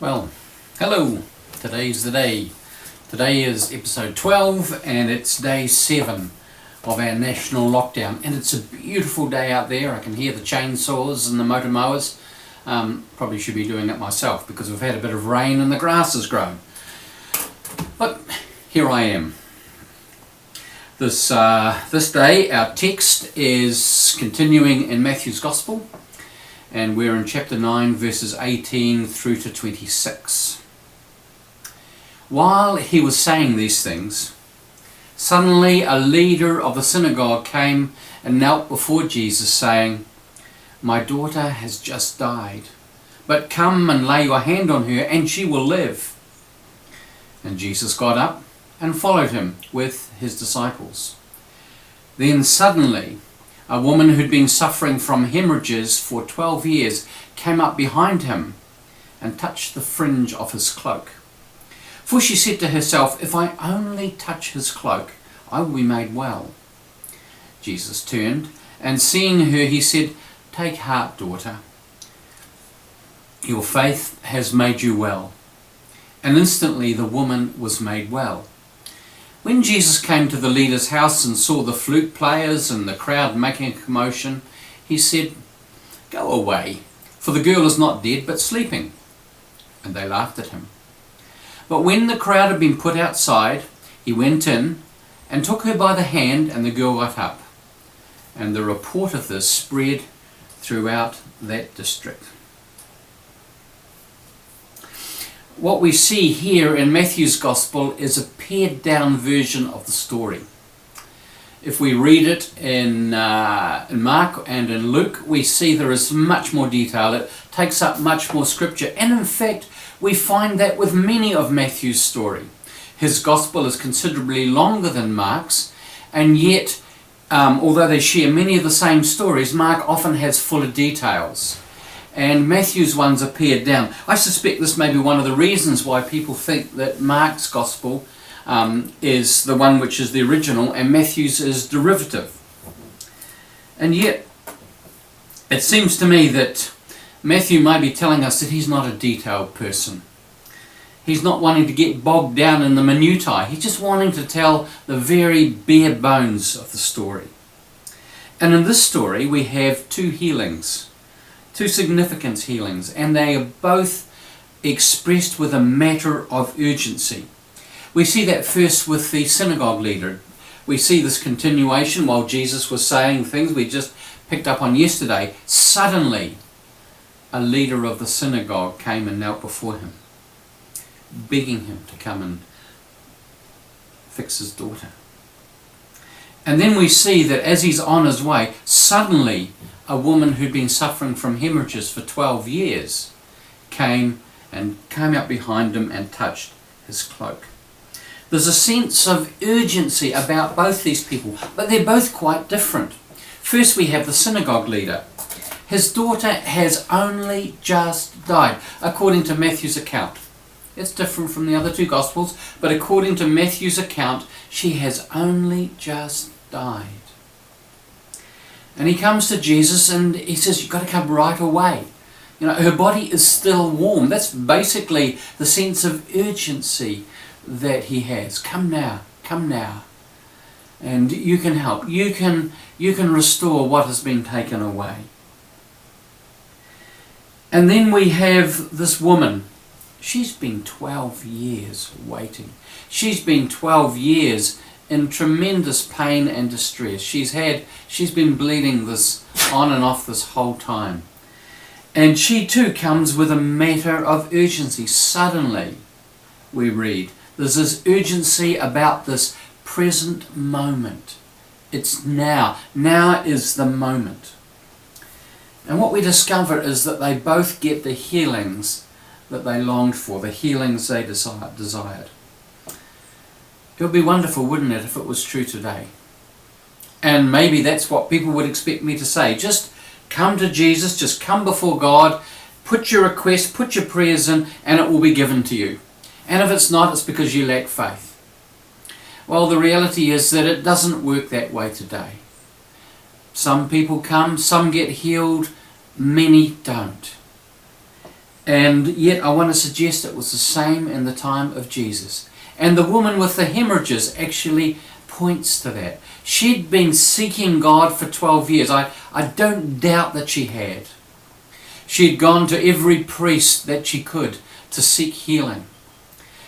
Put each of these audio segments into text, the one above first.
Well, hello, today's the day. Today is episode 12 and it's day 7 of our national lockdown, and it's a beautiful day out there. I can hear the chainsaws and the motor mowers. Probably should be doing it myself because we've had a bit of rain and the grass has grown. But here I am. This day our text is continuing in Matthew's Gospel, and we're in chapter 9 verses 18 through to 26. While he was saying these things, suddenly a leader of the synagogue came and knelt before Jesus, saying, "My daughter has just died, but come and lay your hand on her and she will live." And Jesus got up and followed him with his disciples. Then suddenly a woman who'd been suffering from haemorrhages for 12 years came up behind him and touched the fringe of his cloak. For she said to herself, "If I only touch his cloak, I will be made well." Jesus turned, and seeing her, he said, "Take heart, daughter. Your faith has made you well." And instantly the woman was made well. When Jesus came to the leader's house and saw the flute players and the crowd making a commotion, he said, "Go away, for the girl is not dead but sleeping." And they laughed at him. But when the crowd had been put outside, he went in and took her by the hand, and the girl got up. And the report of this spread throughout that district. What we see here in Matthew's Gospel is a pared down version of the story. If we read it in Mark and in Luke, we see there is much more detail. It takes up much more scripture. And in fact, we find that with many of Matthew's story. His Gospel is considerably longer than Mark's, and yet, although they share many of the same stories, Mark often has fuller details. And Matthew's ones are pared down. I suspect this may be one of the reasons why people think that Mark's Gospel is the one which is the original and Matthew's is derivative. And yet, it seems to me that Matthew might be telling us that he's not a detailed person. He's not wanting to get bogged down in the minutiae. He's just wanting to tell the very bare bones of the story. And in this story we have two healings. Two significant healings, and they are both expressed with a matter of urgency. We see that first with the synagogue leader. We see this continuation while Jesus was saying things we just picked up on yesterday. Suddenly, a leader of the synagogue came and knelt before him, begging him to come and fix his daughter. And then we see that as he's on his way, suddenly a woman who'd been suffering from hemorrhages for 12 years came up behind him and touched his cloak. There's a sense of urgency about both these people, but they're both quite different. First we have the synagogue leader. His daughter has only just died, according to Matthew's account. It's different from the other two Gospels, but according to Matthew's account, she has only just died. And he comes to Jesus and he says, "You've got to come right away." You know, her body is still warm. That's basically the sense of urgency that he has. Come now, come now. And you can help. You can restore what has been taken away. And then we have this woman. She's been 12 years waiting. She's been 12 years in tremendous pain and distress. She's been bleeding this on and off this whole time. And she too comes with a matter of urgency. Suddenly, we read, there's this urgency about this present moment. It's now. Now is the moment. And what we discover is that they both get the healings that they longed for, the healings they desired. It would be wonderful, wouldn't it, if it was true today? And maybe that's what people would expect me to say. Just come to Jesus, just come before God, put your request, put your prayers in, and it will be given to you. And if it's not, it's because you lack faith. Well, the reality is that it doesn't work that way today. Some people come, some get healed, many don't. And yet I want to suggest it was the same in the time of Jesus. And the woman with the hemorrhages actually points to that. She'd been seeking God for 12 years. I don't doubt that she had. She'd gone to every priest that she could to seek healing.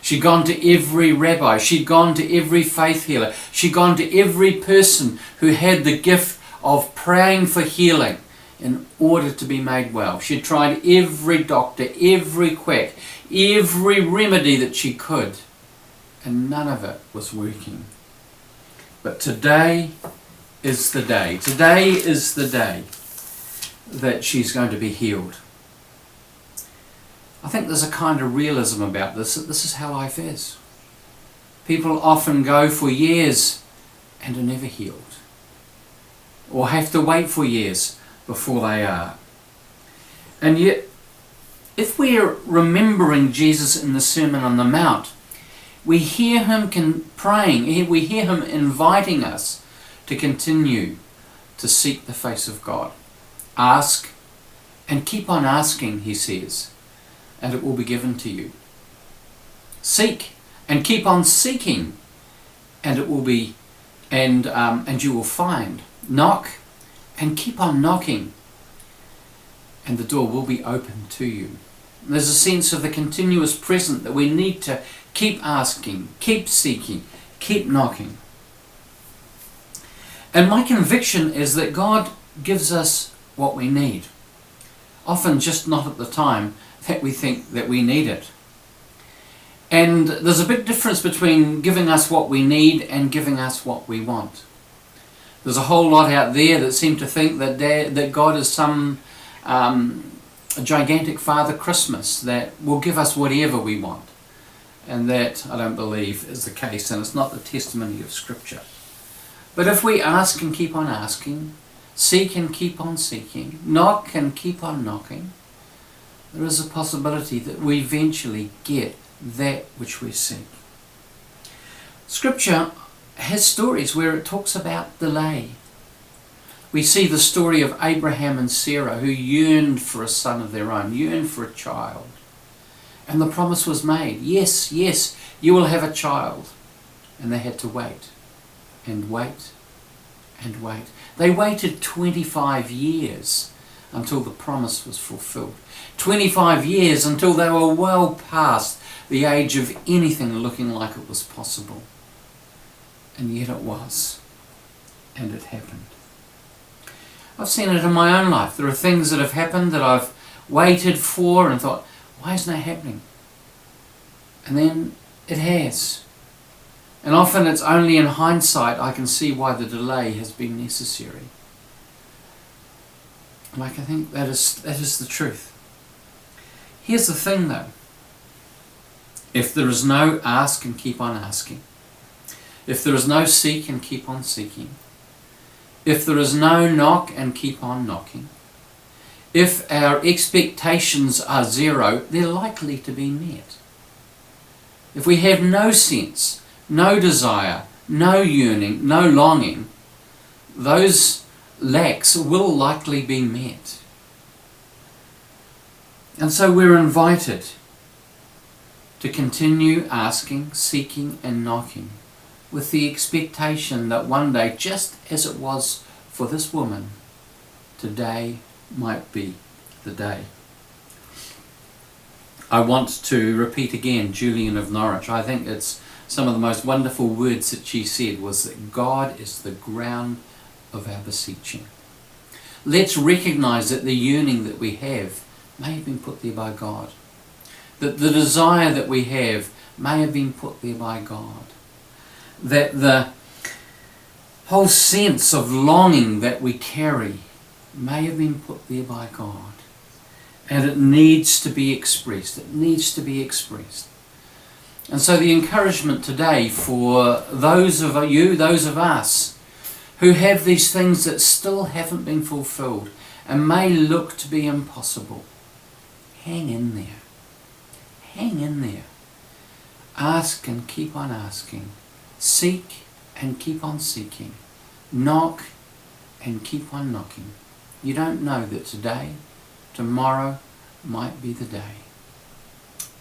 She'd gone to every rabbi. She'd gone to every faith healer. She'd gone to every person who had the gift of praying for healing in order to be made well. She'd tried every doctor, every quack, every remedy that she could, and none of it was working. But today is the day. Today is the day that she's going to be healed. I think there's a kind of realism about this, that this is how life is. People often go for years and are never healed, or have to wait for years before they are. And yet, if we're remembering Jesus in the Sermon on the Mount, we hear him praying, we hear him inviting us to continue to seek the face of God. Ask and keep on asking, he says, and it will be given to you. Seek and keep on seeking, and it will be, and you will find. Knock and keep on knocking, and the door will be open to you. There's a sense of the continuous present that we need to keep asking, keep seeking, keep knocking. And my conviction is that God gives us what we need. Often just not at the time that we think that we need it. And there's a big difference between giving us what we need and giving us what we want. There's a whole lot out there that seem to think that God is some a gigantic Father Christmas that will give us whatever we want. And that, I don't believe, is the case, and it's not the testimony of Scripture. But if we ask and keep on asking, seek and keep on seeking, knock and keep on knocking, there is a possibility that we eventually get that which we seek. Scripture has stories where it talks about delay. We see the story of Abraham and Sarah, who yearned for a son of their own, yearned for a child. And the promise was made, yes, yes, you will have a child. And they had to wait and wait and wait. They waited 25 years until the promise was fulfilled. 25 years until they were well past the age of anything looking like it was possible. And yet it was. And it happened. I've seen it in my own life. There are things that have happened that I've waited for and thought, why isn't that happening? And then it has. And often it's only in hindsight I can see why the delay has been necessary. I think that is the truth. Here's the thing though. If there is no ask and keep on asking, if there is no seek and keep on seeking, if there is no knock and keep on knocking, if our expectations are zero, they're likely to be met. If we have no sense, no desire, no yearning, no longing, those lacks will likely be met. And so we're invited to continue asking, seeking and knocking with the expectation that one day, just as it was for this woman, today might be the day. I want to repeat again Julian of Norwich. I think it's some of the most wonderful words that she said was that God is the ground of our beseeching. Let's recognise that the yearning that we have may have been put there by God. That the desire that we have may have been put there by God. That the whole sense of longing that we carry may have been put there by God. And it needs to be expressed. It needs to be expressed. And so the encouragement today for those of you, those of us, who have these things that still haven't been fulfilled and may look to be impossible, hang in there. Hang in there. Ask and keep on asking. Seek and keep on seeking. Knock and keep on knocking. You don't know that today, tomorrow might be the day.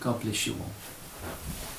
God bless you all.